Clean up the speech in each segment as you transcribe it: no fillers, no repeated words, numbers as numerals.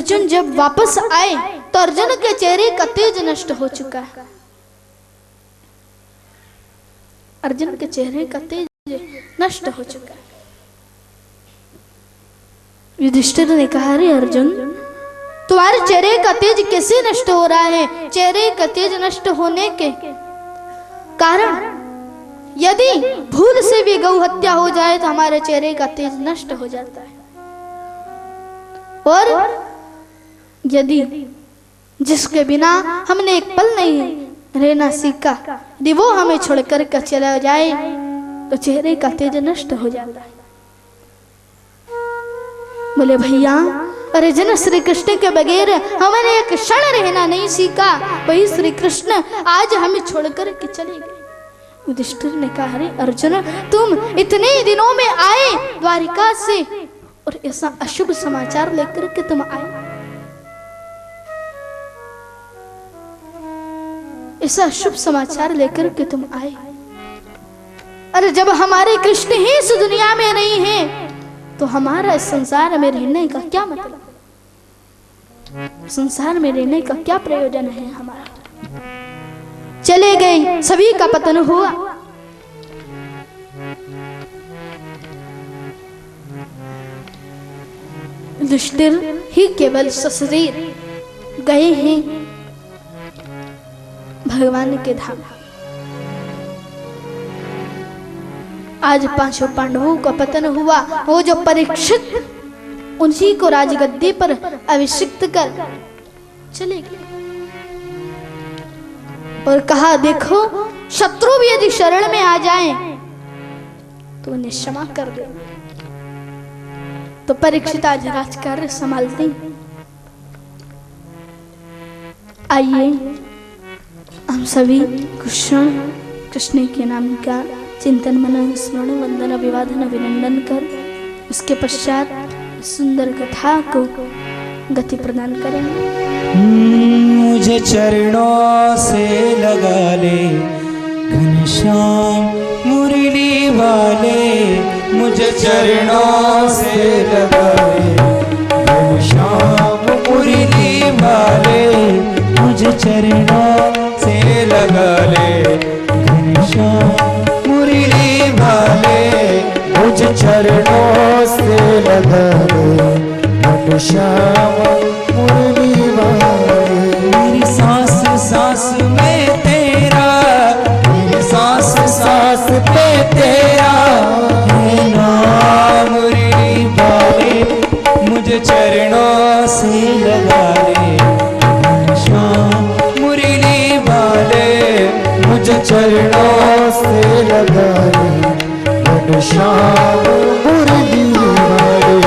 अर्जुन जब वापस आए तो अर्जुन के चेहरे का तेज नष्ट हो चुका है। अर्जुन के चेहरे का तेज नष्ट हो चुका है। युधिष्ठिर ने कहा, अरे अर्जुन, तुम्हारे चेहरे का तेज कैसे नष्ट हो रहा है? चेहरे का तेज नष्ट होने के कारण, यदि भूल से भी गौ हत्या हो जाए तो हमारे चेहरे का तेज नष्ट हो जाता है, और यदि जिसके बिना हमने एक पल नहीं रहना सीखा, यदि वो हमें छोड़कर के चला जाए तो चेहरे का तेज नष्ट हो जाता है। बोले भैया, अरे जन श्री कृष्ण के बगैर हमने एक क्षण रहना नहीं सीखा, वही श्री कृष्ण आज हमें छोड़कर के चले गए। युधिष्ठिर ने कहा, अरे अर्जुन, तुम इतने दिनों में आए द्वारिका से और ऐसा अशुभ समाचार लेकर के तुम आए, ऐसा अशुभ समाचार लेकर के तुम आए। अरे जब हमारे कृष्ण ही इस दुनिया में नहीं है तो हमारा इस संसार में रहने का क्या मतलब? संसार में रहने का क्या प्रयोजन है हमारा? चले गए, सभी का पतन हुआ। युधिष्ठिर ही केवल सशरीर गए हैं भगवान के धाम। आज पांचों पांडवों का पतन हुआ। वो जो परीक्षित, उन्हीं को राजगद्दी पर अभिषिक्त कर चले गए और कहा, देखो, शत्रु भी यदि शरण में आ जाएं तो उन्हें क्षमा कर दे। तो परीक्षित आज राजकार्य संभालते हैं। आइए हम सभी कृष्ण के नाम का चिंतन, मनन, स्मरण, वंदन, अभिवादन, अभिनंदन कर उसके पश्चात सुंदर कथा को गति प्रदान करेंगे। मुझे चरणों से लगा ले घनश्याम मुरली वाले, मुझे चरणों से लगा ले घनश्याम मुरली वाले, मुझे चरणों से लगा ले घनश्याम मुरली वाले, मुझे चरणों से लगा ले घनश्याम मुरली वाले। मेरी सांस सांस में तेरा, मेरी सांस सांस पे तेरा है नाम मुरली वाले, मुझे चरणों से लगा ले घनश्याम मुरली वाले, मुझे चरणों से लगा ले घनश्याम मुरली वाले।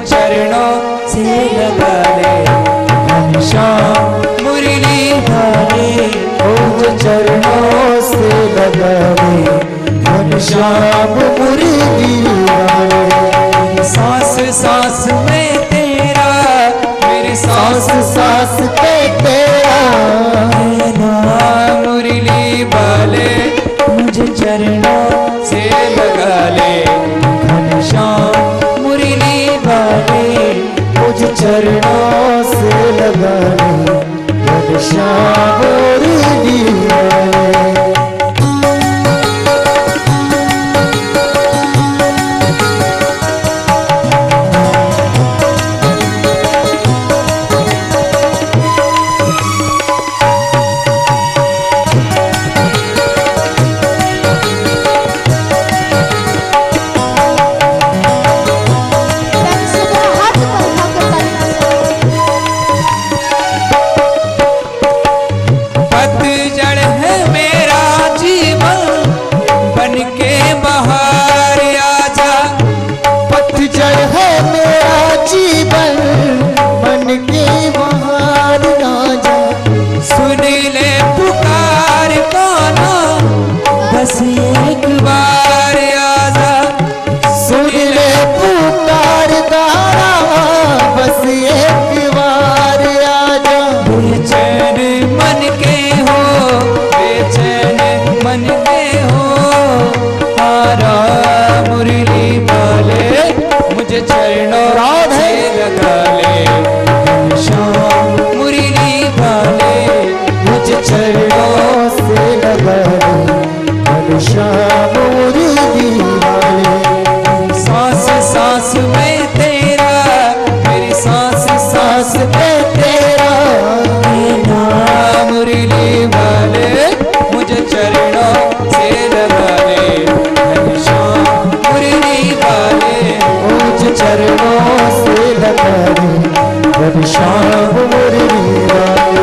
चरणों से लगा ले घनश्याम मुरली वाले, मुझे चरणों से लगा ले घनश्याम मुरली वाले। सांस सांस में तेरा, मेरी सांस सांस पे तेरा है नाम मुरली वाले, मुझे चरणों से लगा ले घनश्याम मुरली वाले, मुझे चरणों से लगा ले घनश्याम मुरली वाले। चरणों से लगा ले घनश्याम मुरली वाले मुझ चरणों से लगा ले घनश्याम मुरली वाले सांस सांस में तेरा मेरी सांस सांस में तेरा मुरली वाले मुझे चरणों से लगा ले घनश्याम मुरली वाले मुझे चरणों से लगा ले घनश्याम मुरली वाले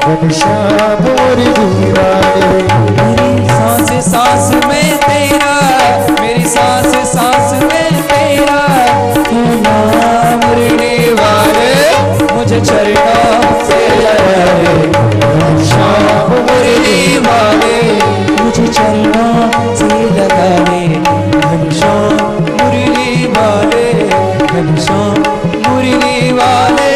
घनश्याम मुरली वाले मेरी सांस सांस में तेरा मेरी सांस सांस में तेरा मुरली वाले मुझे चरणों से लगा ले घनश्याम मुरली वाले मुझे चरणों से लगा ले घनश्याम मुरली वाले घनश्याम मुरली वाले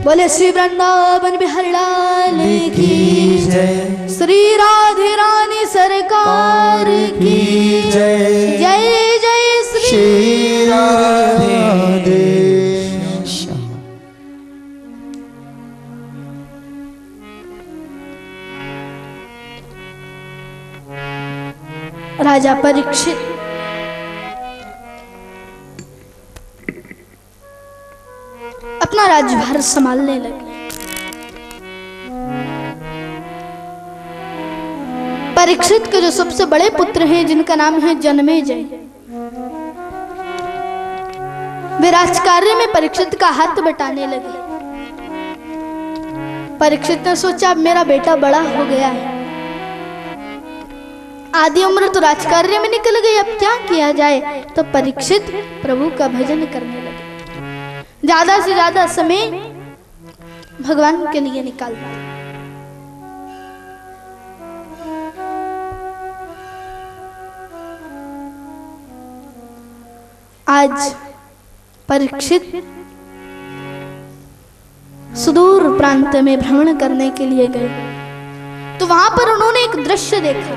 बोले श्री वृंदावन बिहारी लाल की जय श्री राधे रानी सरकार की जय जय जय श्री राधे राजा परीक्षित अपना राज्यभार संभालने लगे। परीक्षित के जो सबसे बड़े पुत्र हैं जिनका नाम है जन्मेजय, वे राजकार्य में परीक्षित का हाथ बटाने लगे। परीक्षित ने सोचा अब मेरा बेटा बड़ा हो गया है, आधी उम्र तो राजकार्य में निकल गई, अब क्या किया जाए। तो परीक्षित प्रभु का भजन करने लगे, ज्यादा से ज्यादा समय भगवान के लिए निकालना। आज परीक्षित सुदूर प्रांत में भ्रमण करने के लिए गए, तो वहां पर उन्होंने एक दृश्य देखा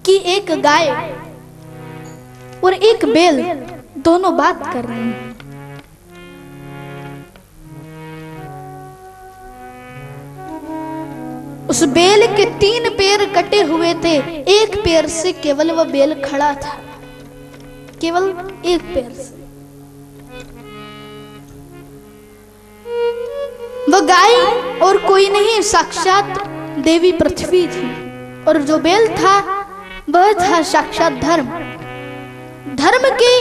कि एक गाय और एक बैल दोनों बात कर रहे हैं। उस बैल के 3 पैर कटे हुए थे, एक पैर से केवल वह बैल खड़ा था, केवल एक पैर से। वह गाय और कोई नहीं, साक्षात देवी पृथ्वी थी, और जो बैल था वह था साक्षात धर्म। धर्म के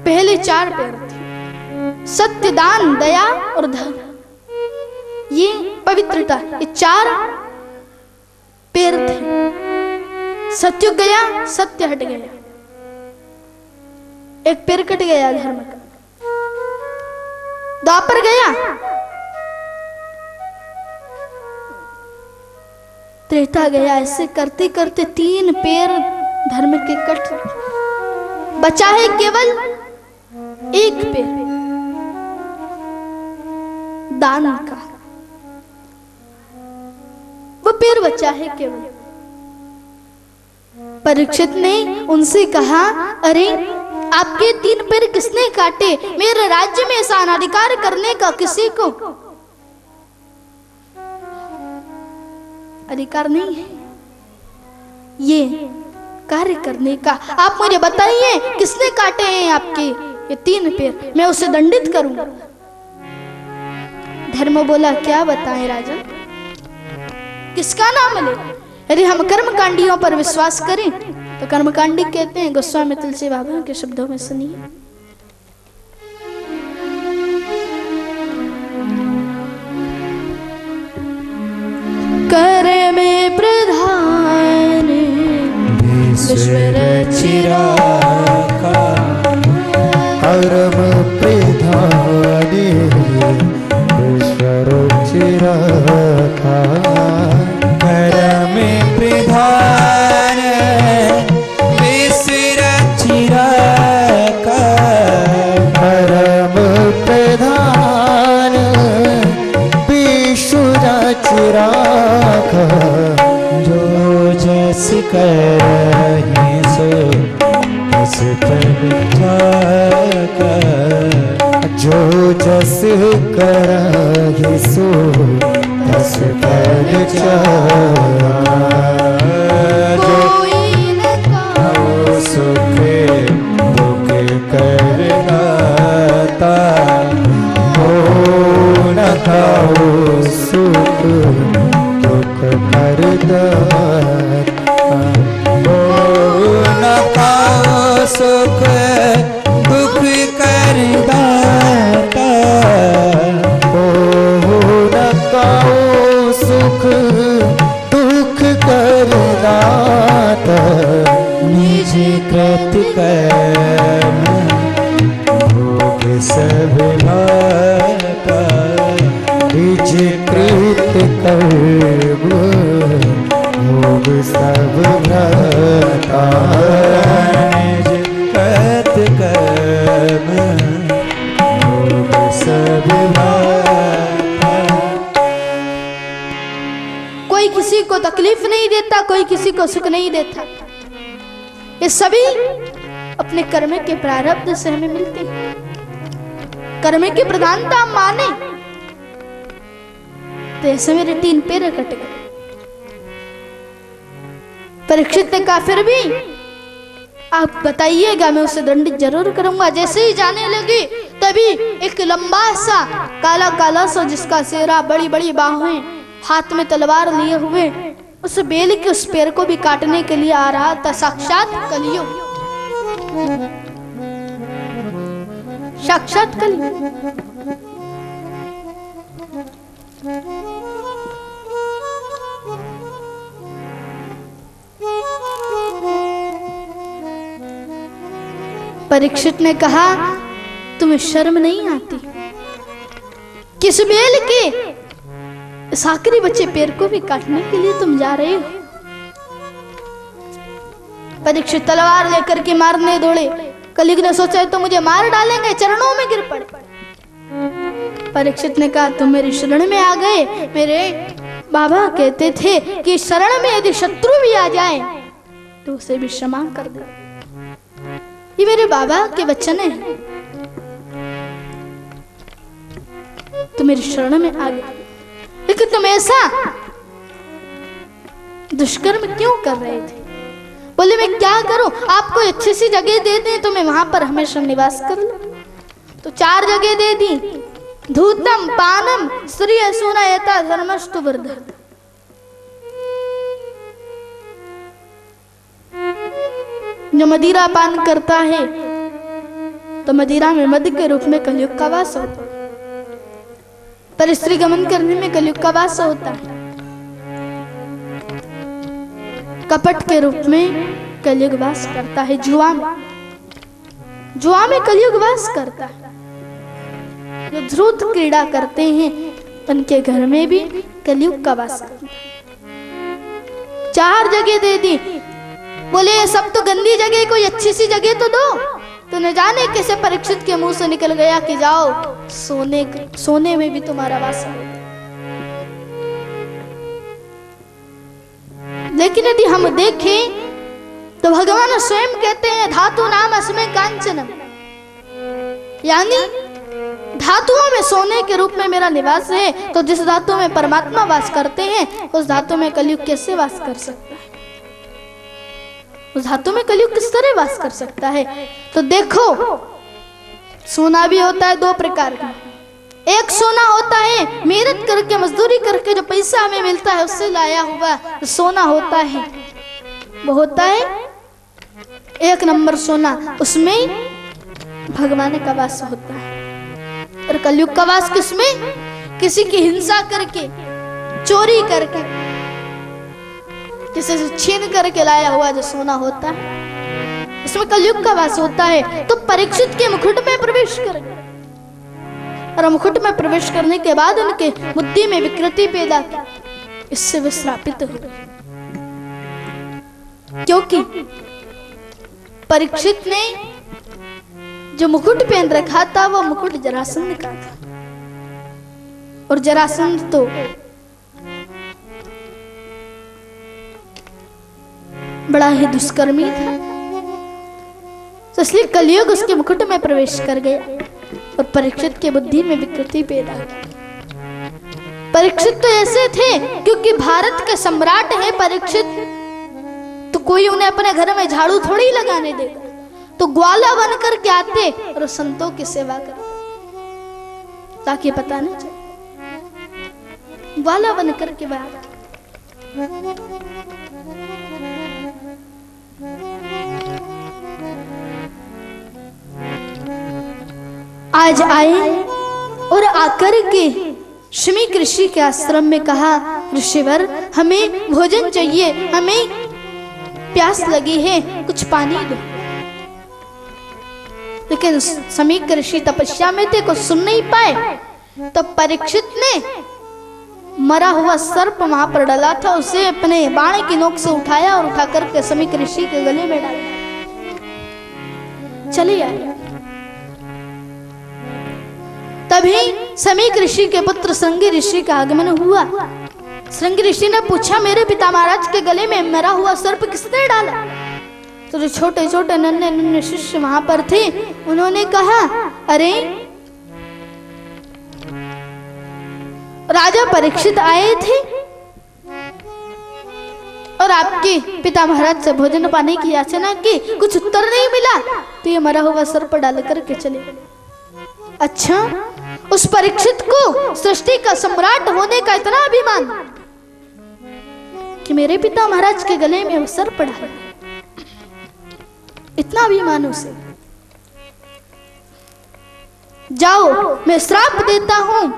पहले 4 पैर थे, सत्य, दान, दया और धर्म, ये पवित्रता, ये 4 पैर थे। सत्युग गया, सत्य हट गया, एक पैर कट गया धर्म का। द्वापर गया, त्रेता गया। ऐसे करते करते 3 पैर धर्म के कट, बचा है केवल 1 पैर दान का, वो पैर बचा है केवल। परीक्षित ने उनसे कहा, अरे आपके 3 पैर किसने काटे? मेरे राज्य में ऐसा अनाधिकार करने का किसी को अधिकार नहीं है, ये कार्य करने का। आप मुझे बताइए किसने काटे हैं आपके ये 3 पैर, मैं उसे दंडित करूंगा। धर्म बोला, क्या बताएं राजन, किसका नाम ले? यदि हम कर्मकांडियों पर विश्वास करें तो कर्मकांडी कहते हैं। गोस्वामी तुलसी बाबा के शब्दों में सुनिए, कर में प्रधान विश्वर चिराका, कर्म प्रधान विश्वर चिराका, कर्म प्रधान विश्वर चिराका, कर्म प्रधान विश्वर चिराका, जो जस करहि सो तस फल पाका, जो जस करहि सो तस फल पाका, कोई न जो सुख दुख करदाता, हो न खाओ सुख दुख करदाता, हो न खाओ सुख दुख करदाता, हो न खाओ सुख दुख करदाता, निज कृत कर्म भोग सब लाता, निज कृत कर्म भोग सब लाता, निज कृत कर्म भोग सब लाता। कोई किसी को तकलीफ नहीं देता, कोई किसी को सुख नहीं देता, ये सभी अपने कर्म के प्रारब्ध से हमें मिलते हैं। कर्म की प्रधानता माने तो ऐसे मेरे 3 पैर कट गए। परीक्षित ने कहा, फिर भी आप बताइएगा, मैं उसे दंडित जरूर करूंगा। जैसे ही जाने लगी तभी एक लंबा सा काला काला सा, जिसका चेहरा, बड़ी बड़ी बाहें, हाथ में तलवार लिए हुए, उस बेल के उस पैर को भी काटने के लिए आ रहा था। साक्षात कलियुग, साक्षात कलियुग। परीक्षित ने कहा, तुम्हें शर्म नहीं आती? किस बेल के इस आखिरी बच्चे पैर को भी काटने के लिए तुम जा रहे हो? परीक्षित तलवार लेकर के मारने दौड़े। कलियुग ने सोचा तो मुझे मार डालेंगे, चरणों में गिर पड़े। परीक्षित ने कहा, तुम मेरी शरण में आ गए। मेरे बाबा कहते थे कि शरण में यदि शत्रु भी आ जाए तो उसे भी क्षमा कर दे। ये मेरे बाबा के वचन है। तुम मेरी शरण में आ गए, लेकिन तुम ऐसा दुष्कर्म क्यों कर रहे थे? बोले, मैं क्या करूं? आपको अच्छी सी जगह दे दें तो मैं वहां पर हमेशा निवास कर लूं। तो 4 जगह दे दी, धूतम पानम श्री असुनयता धर्मस्तु वृद्ध। जो मदिरा पान करता है तो मदिरा में मद के रूप में कलयुग का वास होता है, पर स्त्री गमन करने में कलयुग का वास होता है। कपट के रूप में कलयुग वास करता है। जुआ में कलयुग वास करता है। जो ध्रुत क्रीड़ा करते हैं उनके घर में भी कलयुग का वास करता है। 4 जगह दे दी। बोले ये सब तो गंदी जगह, कोई अच्छी सी जगह तो दो। तो न जाने कैसे परीक्षित के मुंह से निकल गया कि जाओ सोने में भी तुम्हारा वास है। लेकिन यदि हम देखें तो भगवान स्वयं कहते हैं धातु नाम अस्मै कांचनम, यानी धातुओं में सोने के रूप में मेरा निवास है। तो जिस धातु में परमात्मा वास करते हैं उस धातु में कलयुग कैसे वास कर सकता है? उस धातु में कलयुग किस तरह वास कर सकता है? तो देखो सोना भी होता है 2 प्रकार का। एक सोना होता है मेहनत करके मजदूरी करके जो पैसा हमें मिलता है उससे लाया हुआ सोना होता है, वो होता है 1 नंबर सोना, उसमें भगवान का वास होता है। और कलयुग का वास किसमें? किसी की हिंसा करके, चोरी करके, किसी से छीन करके लाया हुआ जो सोना होता है, उसमें कलयुग का वास होता है। तो परीक्षित के मुकुट में प्रवेश कर गए, और मुकुट में प्रवेश करने के बाद उनके बुद्धि में विकृति पैदा की, इससे वे श्रापित हो गए। क्योंकि परीक्षित ने जो मुकुट पहन रखा था वो मुकुट जरासंध का था, और जरासंध तो बड़ा ही दुष्कर्मी था। तो इसलिए कलयुग उसके मुकुट में प्रवेश कर गया और परीक्षित की बुद्धि में विकृति पैदा की। परीक्षित तो ऐसे थे क्योंकि भारत के सम्राट है परीक्षित, तो कोई उन्हें अपने घर में झाड़ू थोड़ी लगाने देगा। तो ग्वाला बनकर के आते और संतों की सेवा करते ताकि पता नहीं चले। ग्वाला बनकर के बाद आज आए और आकर के शमीक ऋषि के आश्रम में कहा, ऋषिवर हमें भोजन चाहिए, हमें प्यास लगी है, कुछ पानी दो। लेकिन शमीक ऋषि तपस्या में थे, कुछ सुन नहीं पाए। तो परीक्षित ने मरा हुआ सर्प वहां पर डाला था, उसे अपने बाण की नोक से उठाया और उठा करके शमीक ऋषि के गले में डाला। चले आए। तभी शमीक ऋषि के पुत्र श्रृंगी ऋषि का आगमन हुआ। श्रृंगी ऋषि ने पूछा, मेरे पिता महाराज के गले में मरा हुआ सर्प किसने डाला? तो जो छोटे छोटे नन्हे नन्हे शिष्य वहां पर थे उन्होंने कहा, अरे राजा परीक्षित आए थे और आपके पिता महाराज से भोजन पाने की याचना की, कुछ उत्तर नहीं मिला, तो ये मरा हुआ सर्प डाल करके चले गए। अच्छा, उस परीक्षित को सृष्टि का सम्राट होने का इतना अभिमान कि मेरे पिता महाराज के गले में सर्प डाला, इतना अभिमान उसे। जाओ, मैं श्राप देता हूं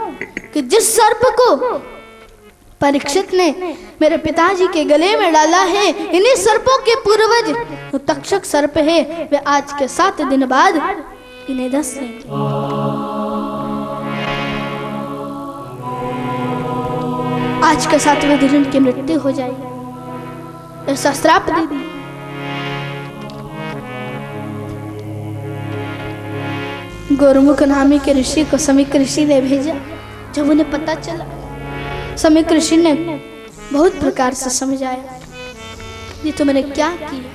कि जिस सर्प को परीक्षित ने मेरे पिताजी के गले में डाला है, इन्हीं सर्पों के पूर्वज तो तक्षक सर्प है, वे आज के 7 दिन बाद इन्हें दस लेंगे। आज के 7वें दिन उनकी मृत्यु हो जाएगी, ऐसा श्राप दे दिया। गौरमुख नामी के ऋषि को शमीक ऋषि ने भेजा। जब उन्हें पता चला, शमीक ऋषि ने बहुत प्रकार से समझाया, ये तुमने क्या किया?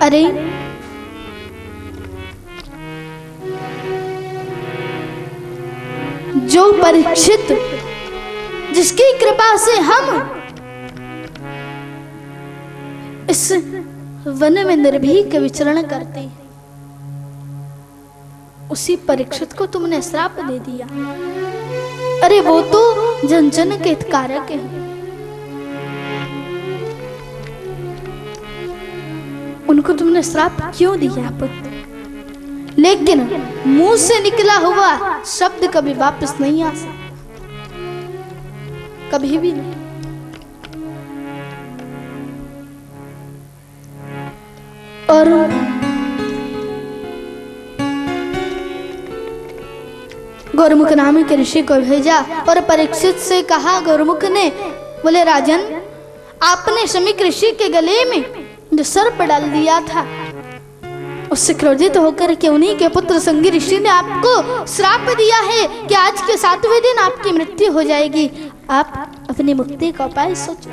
अरे जो परीक्षित जिसकी कृपा से हम इस वन में निर्भीक विचरण करते हैं, उसी परीक्षित को तुमने श्राप दे दिया। अरे वो तो जन जन के हितकारक हैं, उनको तुमने श्राप क्यों दिया पुत्र? लेकिन मुंह से निकला हुआ शब्द कभी वापस नहीं आ सकता, कभी भी नहीं। और गौरमुख नामी के ऋषि को भेजा और परीक्षित से कहा, गौरमुख ने बोले राजन, आपने शमीक ऋषि के गले में जो सर्प डाल दिया था, उससे क्रोधित होकर के उन्हीं के पुत्र संगी ऋषि ने आपको श्राप दिया है कि आज के 7वें दिन आपकी मृत्यु हो जाएगी। आप अपनी मुक्ति का उपाय सोचो।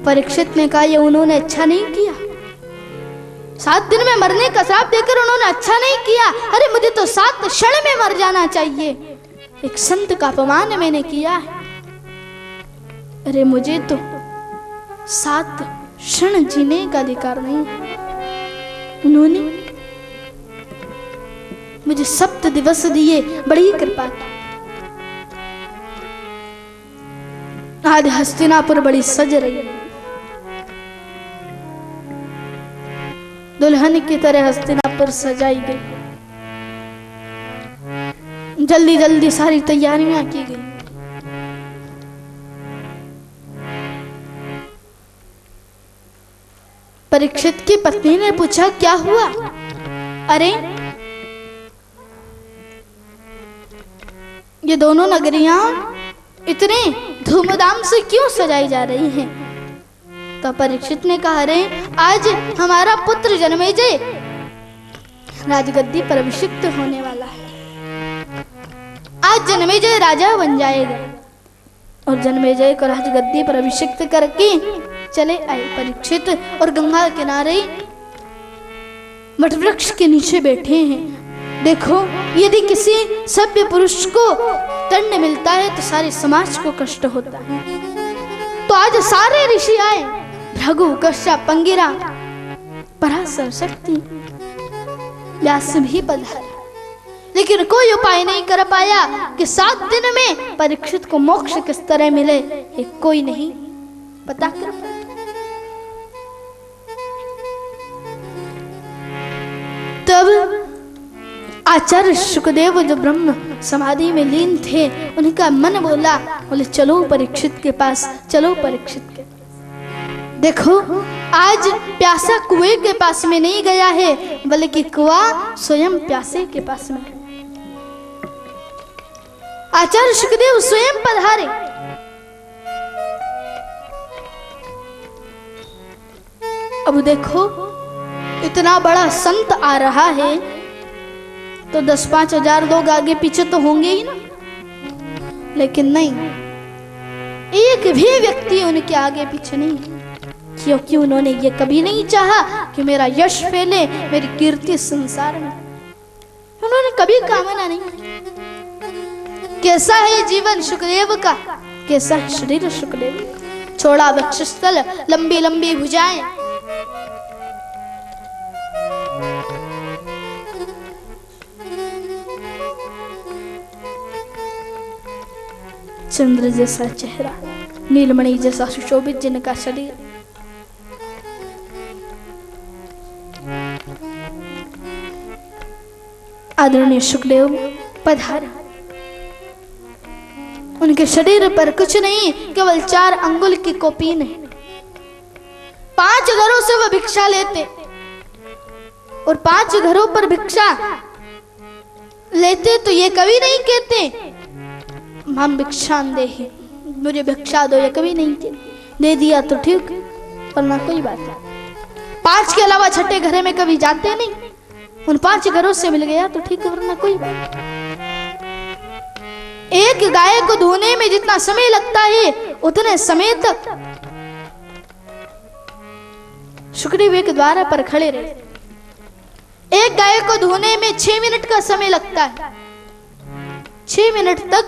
परीक्षित ने कहा, ये उन्होंने अच्छा नहीं किया। 7 दिन में मरने का श्राप देकर उन्होंने अच्छा नहीं किया। अरे मुझे तो 7 क्षण में मर जाना चाहिए। एक संत का अपमान मैंने किया है। अरे मुझे तो 7 क्षण जीने का अधिकार नहीं है। उन्होंने मुझे 7 दिवस दिए, बड़ी कृपा की। आज हस्तिनापुर बड़ी सज रही है, दुल्हन की तरह हस्तिनापुर सजाई गई। जल्दी जल्दी सारी तैयारियां की गई। परीक्षित की पत्नी ने पूछा, क्या हुआ? अरे ये दोनों नगरियां इतने धूमधाम से क्यों सजाई जा रही हैं? तो परीक्षित ने कहा, अरे आज हमारा पुत्र जन्मेजय राजगद्दी पर अभिषिक्त होने वाला है। आज जन्मेजय राजा बन जाएगा। और जन्मेजय को राजगद्दी पर अभिषिक्त करके चले आए परीक्षित और गंगा किनारे वटवृक्ष के नीचे बैठे हैं। देखो, यदि किसी सभ्य पुरुष को दंड मिलता है तो सारे समाज को कष्ट होता है। तो आज सारे ऋषि आए, भृगु, कश्यप, अंगिरा, पराशर, शक्ति, व्यास भी पधारे, लेकिन कोई उपाय नहीं कर पाया कि 7 दिन में परीक्षित को मोक्ष किस तरह मिले। ये कोई नहीं पता कर पाया। तब आचार्य शुकदेव जो ब्रह्म समाधि में लीन थे, उनका मन बोला, बोले चलो परीक्षित के पास, चलो परीक्षित के पास। देखो, आज प्यासा कुएं के पास में नहीं गया है, बल्कि कुआं स्वयं प्यासे के पास में है। आचार्य शुकदेव स्वयं पधारे। अब देखो, इतना बड़ा संत आ रहा है तो 10-5 हजार लोग आगे पीछे तो होंगे ही ना। लेकिन नहीं, एक भी व्यक्ति उनके आगे पीछे नहीं, क्योंकि उन्होंने ये कभी नहीं चाहा कि मेरा यश फैले, मेरी कीर्ति संसार में। उन्होंने कभी कामना नहीं की। कैसा है जीवन शुकदेव का, कैसा है शरीर शुकदेव का। चौड़ा वक्षस्थल, लंबी लंबी भुजाएं, चंद्र जैसा चेहरा, नीलमणि जैसा सुशोभित जिनका शरीर। आदरणीय शुकदेव पधारे। उनके शरीर पर कुछ नहीं, केवल 4 अंगुल की कोपीन है। 5 घरों से वह भिक्षा लेते और 5 घरों पर भिक्षा लेते तो ये कभी नहीं कहते हम भिक्षा दे, मुझे भिक्षा दो, ये कभी नहीं कहते। दे दिया तो ठीक, वरना कोई बात नहीं। 5 के अलावा छठे घरे में कभी जाते नहीं। उन 5 घरों से मिल गया तो ठीक है, वरना कोई बात नहीं। एक गाय को धोने में जितना समय लगता है, उतने समय तक शुकदेव एक द्वार पर खड़े रहे। एक गाय को धोने में 6 मिनट का समय लगता है। 6 मिनट तक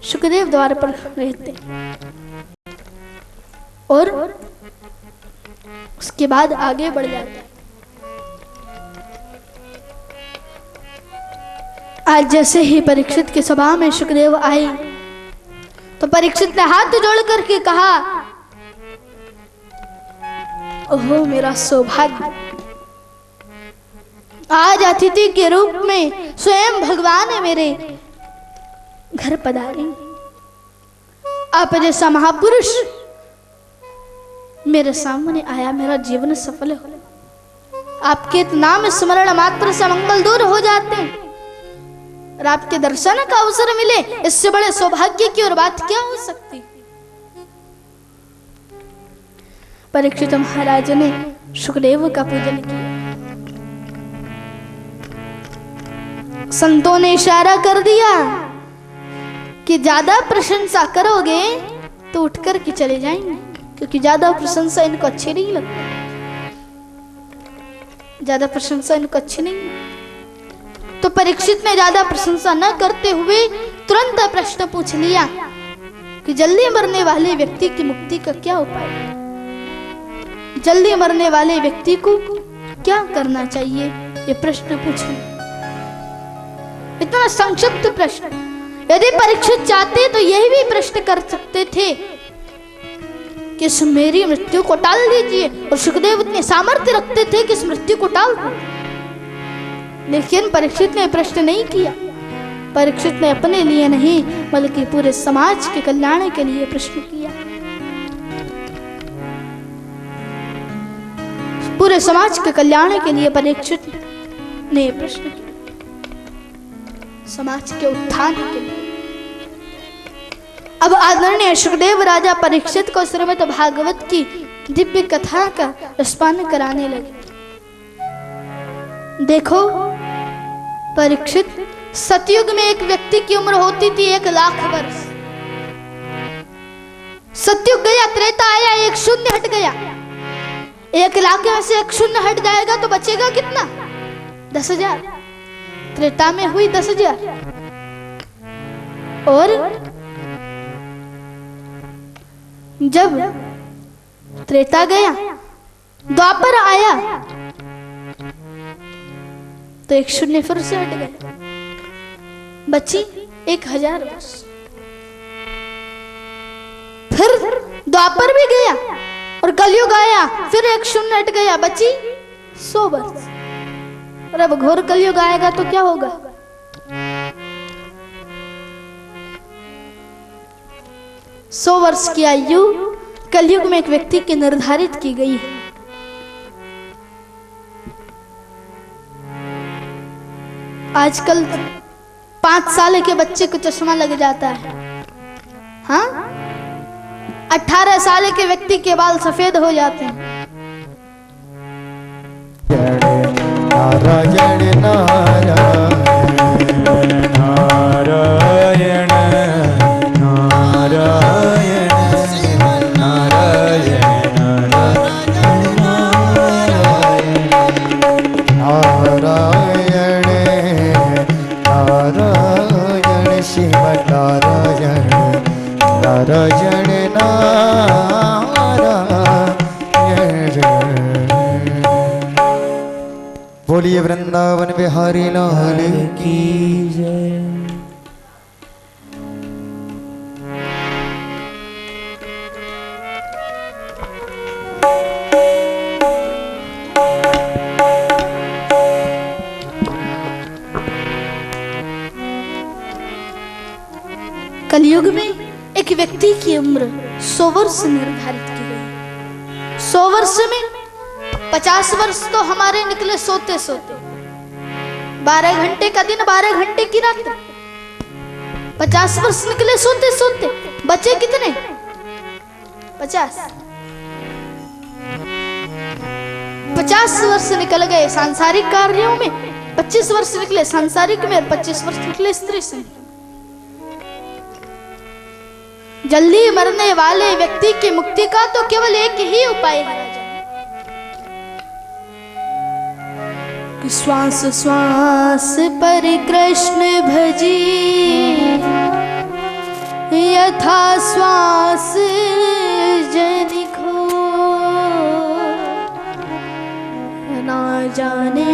शुकदेव द्वार पर रहते और उसके बाद आगे बढ़ जाते। आज जैसे ही परीक्षित की सभा में शुकदेव आए तो परीक्षित ने हाथ जोड़ करके कहा, ओहो मेरा सौभाग्य, आज अतिथि के रूप में स्वयं भगवान मेरे घर पधारे। आप जैसा महापुरुष मेरे सामने आया, मेरा जीवन सफल हो। आपके नाम स्मरण मात्र से मंगल दूर हो जाते हैं और आपके दर्शन का अवसर मिले, इससे बड़े सौभाग्य की और बात क्या हो सकती। परीक्षित महाराज ने सुखदेव का पूजन किया। संतों ने इशारा कर दिया कि ज्यादा प्रशंसा करोगे तो उठ कर के चले जाएंगे, क्योंकि ज्यादा प्रशंसा इनको अच्छी नहीं लगती, ज्यादा प्रशंसा इनको अच्छी नहीं। तो परीक्षित ने ज्यादा प्रशंसा न करते हुए तुरंत प्रश्न पूछ लिया कि जल्दी मरने वाले व्यक्ति की मुक्ति का क्या उपाय है, जल्दी मरने वाले व्यक्ति को क्या करना चाहिए, ये प्रश्न पूछे। इतना संक्षिप्त प्रश्न। यदि परीक्षित चाहते तो यही भी प्रश्न कर सकते थे कि मेरी मृत्यु को टाल दीजिए, और सुखदेव इतने सामर्थ्य रखते थे कि इस मृत्यु को टाल दो। लेकिन परीक्षित ने प्रश्न नहीं किया। परीक्षित ने अपने लिए नहीं बल्कि पूरे समाज के कल्याण के लिए प्रश्न किया। पूरे समाज के कल्याण के लिए परीक्षित ने प्रश्न किया, समाज के उत्थान के लिए। अब आदरणीय सुखदेव राजा परीक्षित को श्रीमद् भागवत की दिव्य कथा का रसपान कराने लगे। देखो परीक्षित, सतयुग में एक व्यक्ति की उम्र होती थी 1,00,000 वर्ष। सतयुग गया, त्रेता आया, एक शून्य हट गया। 1,00,000 में से एक शून्य हट जाएगा तो बचेगा कितना? 10,000। त्रेता में हुई 10,000। और जब त्रेता गया, द्वापर आया, तो एक शून्य फिर से हट गया, बची 1,000 वर्ष। फिर द्वापर भी गया और कलयुग आया, फिर एक शून्य हट गया, बची 100 वर्ष। और अब घोर कलयुग आएगा तो क्या होगा? 100 वर्ष की आयु कलयुग में एक व्यक्ति की निर्धारित की गई है। आजकल 5 साल के बच्चे को चश्मा लग जाता है। हाँ, 18 साल के व्यक्ति के बाल सफेद हो जाते हैं। नारायण नारायण नारायण नारायण नारायण नारायण नारायण शिव नारायण नारायण नारायण। बोलिए वृंदावन बिहारी लाल की जय। कलयुग में एक व्यक्ति की उम्र 100 वर्ष निर्धारित की गई। 100 वर्ष में 50 वर्ष तो हमारे निकले सोते सोते, 12 घंटे का दिन, 12 घंटे की रात। 50 वर्ष निकले सोते सोते, बचे कितने? 50 वर्ष निकल गए सांसारिक कार्यों में, 25 वर्ष निकले सांसारिक में, और 25 वर्ष निकले स्त्री से। जल्दी मरने वाले व्यक्ति की मुक्ति का तो केवल एक ही उपाय है, श्वास श्वास पर कृष्ण भजी, यथा श्वास जनि खो, ना जाने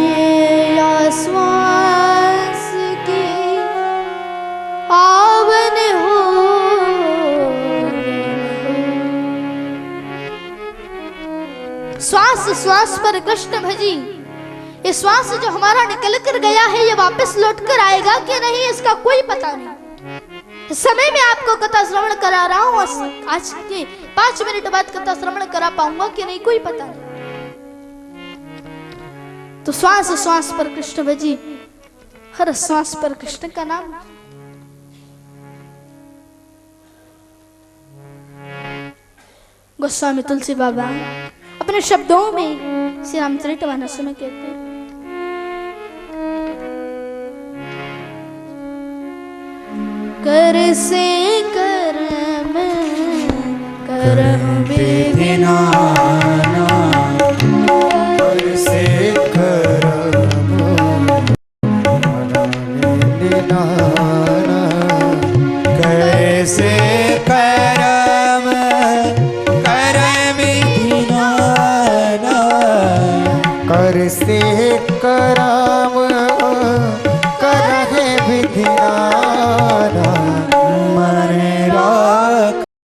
या श्वास की आवन हो। श्वास श्वास पर कृष्ण भजी, ये श्वास जो हमारा निकल कर गया है ये वापस लौट कर आएगा कि नहीं इसका कोई पता नहीं। समय में आपको कथा श्रवण करा रहा हूं, आज के 5 मिनट बाद कथा श्रवण करा पाऊंगा कि नहीं कोई पता नहीं। तो श्वास श्वास पर कृष्ण भजी, हर श्वास पर कृष्ण का नाम। गोस्वामी तुलसी बाबा अपने शब्दों में श्री रामचरितमानस में कहते हैं, कर से कर्म करहु विधि नाना कर से करम नाना कैसे